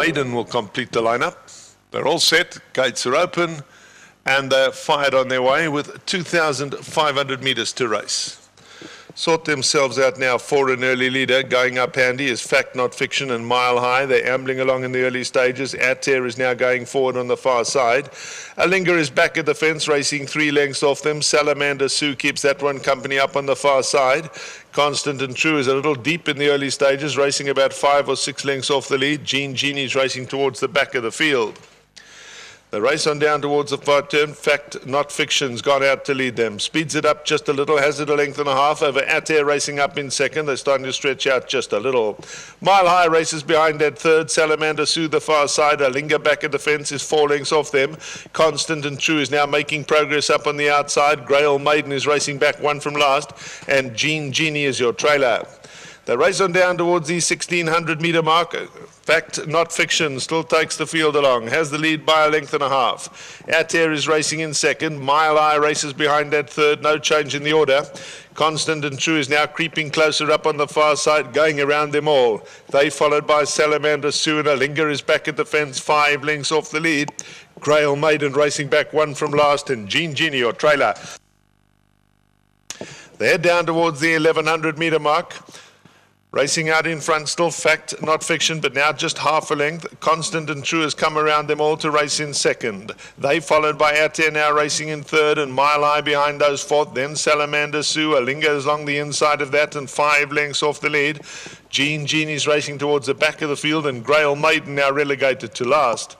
Maiden will complete the lineup. They're all set, gates are open, and they're fired on their way with 2,500 metres to race. Sort themselves out now for an early leader. Going up handy is Fact Not Fiction and Mile High. They're ambling along in the early stages. Ater is now going forward on the far side. ALINGA is back at the fence, racing 3 lengths off them. Salamander Sue keeps that one company up on the far side. Constant and True is a little deep in the early stages, racing about 5 or 6 lengths off the lead. JEANNIE is racing towards the back of the field. The race on down towards the far turn. Fact Not Fiction's gone out to lead them. Speeds it up just a little, has it a length and a half over Ater racing up in second. They're starting to stretch out just a little. Mile High races behind that third. Salamander Sue the far side. ALINGA back at the fence is 4 lengths off them. Constant and True is now making progress up on the outside. Grail Maiden is racing back 1 from last. And JEANNIE is your trailer. The race on down towards the 1,600 metre mark. Fact Not Fiction still takes the field along, has the lead by a length and a half. Ater is racing in second. Mile High races behind that third, no change in the order. Constant and True is now creeping closer up on the far side, going around them all. They followed by Salamander Sue, and ALINGA is back at the fence, 5 lengths off the lead. Grail Maiden racing back 1 from last, and JEANNIE your trailer. They head down towards the 1,100 metre mark. Racing out in front, still Fact Not Fiction, but now just half a length. Constant and True has come around them all to race in second. They followed by Ater now racing in third, and Mile High behind those fourth. Then Salamander Sue. ALINGA is along the inside of that and 5 lengths off the lead. JEANNIE is racing towards the back of the field, and Grail Maiden now relegated to last.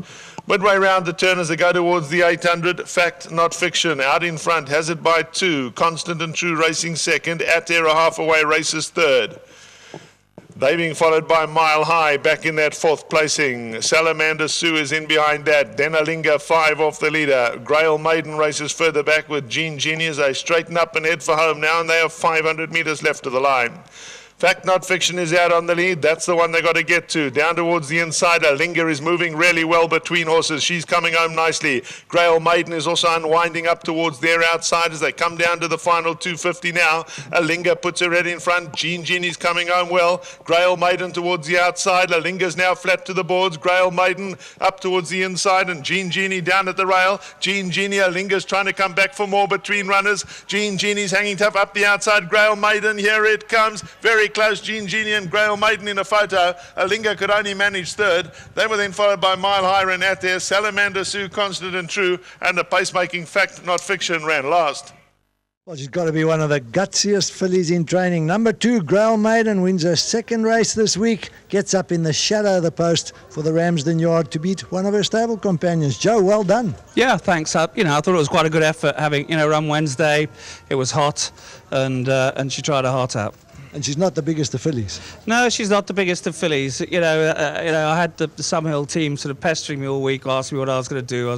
Midway round the turn as they go towards the 800, Fact Not Fiction out in front, has it by 2. Constant and True racing second. Ater a half away, races third. They being followed by Mile High back in that 4th placing. Salamander Sue is in behind that. Then ALINGA 5 off the leader. Grail Maiden races further back with JEANNIE as they straighten up and head for home now, and they have 500 metres left of the line. Fact Not Fiction is out on the lead. That's the one they got to get to. Down towards the inside, ALINGA is moving really well between horses. She's coming home nicely. Grail Maiden is also unwinding up towards their outside as they come down to the final 250 now. ALINGA puts her head in front. JEANNIE's coming home well. Grail Maiden towards the outside. ALINGA's now flat to the boards. Grail Maiden up towards the inside, and JEANNIE down at the rail. JEANNIE, ALINGA's trying to come back for more between runners. JEANNIE's hanging tough up the outside. Grail Maiden, here it comes. Very close, JEANNIE and Grail Maiden in a photo. ALINGA could only manage third. They were then followed by Mile High and Ater, Salamander Sue, Constant and True, and the pacemaking Fact Not Fiction ran last. Well, she's got to be one of the gutsiest fillies in training. Number 2, Grail Maiden, wins her 2nd race this week, gets up in the shadow of the post for the Ramsden yard to beat one of her stable companions. Joe, well done. Yeah, thanks. I thought it was quite a good effort having, run Wednesday. It was hot, and she tried her heart out. And she's not the biggest of fillies. No, she's not the biggest of fillies. I had the Summerhill team sort of pestering me all week, asking me what I was going to do.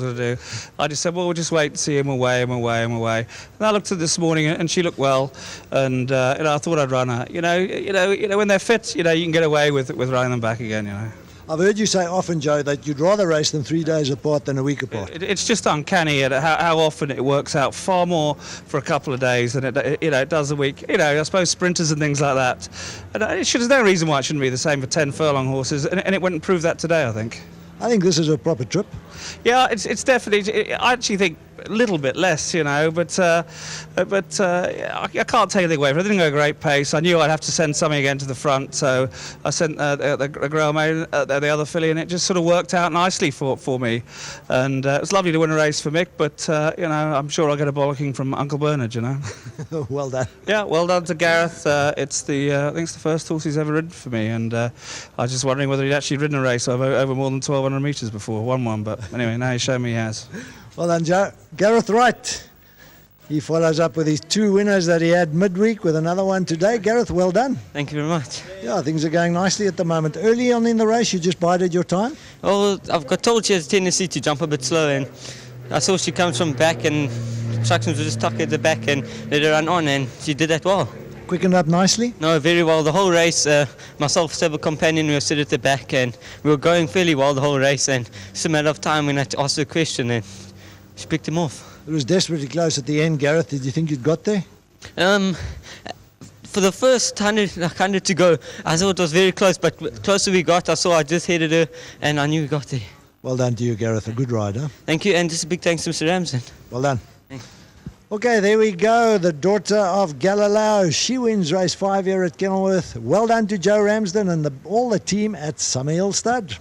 I just said, well, we'll just wait and see him away. And I looked at her this morning, and she looked well, and I thought I'd run her. When they're fit, you can get away with running them back again. I've heard you say often, Joe, that you'd rather race them 3 days apart than a week apart. It's just uncanny how often it works out far more for a couple of days than it does a week. I suppose sprinters and things like that. And there's no reason why it shouldn't be the same for 10 furlong horses, and it wouldn't prove that today, I think. I think this is a proper trip. Yeah, it's definitely. I actually think a little bit less, but I can't take anything away from it. I didn't go a great pace. I knew I'd have to send something again to the front, so I sent the Grail Maiden, the other filly, and it just sort of worked out nicely for me. And it was lovely to win a race for Mick, but I'm sure I'll get a bollocking from Uncle Bernard. Well done. Yeah, well done to Gareth. I think it's the first horse he's ever ridden for me, and I was just wondering whether he'd actually ridden a race over more than 1,200 metres before. Won one, but anyway, now he's shown me he has. Well done, Joe. Gareth Wright. He follows up with his 2 winners that he had midweek with another one today. Gareth, well done. Thank you very much. Yeah, things are going nicely at the moment. Early on in the race, you just bided your time? Well, I've got told she has a tendency to jump a bit slow, and I saw she comes from back, and instructions were just stuck at the back and let her run on, and she did that well. Quickened up nicely? No, very well. The whole race, myself, stable companion, we were sit at the back, and we were going fairly well the whole race, and it's a matter of time when I had to ask her a question, and she picked him off. It was desperately close at the end, Gareth. Did you think you'd got there? For the first 100 to go, I thought it was very close, but the closer we got, I saw I just headed her, and I knew we got there. Well done to you, Gareth. A good rider. Thank you, and just a big thanks to Mr. Ramsden. Well done. Thanks. Okay, there we go. The daughter of Galileo. She wins race 5 here at Kenilworth. Well done to Joe Ramsden and all the team at Summerhill Stud.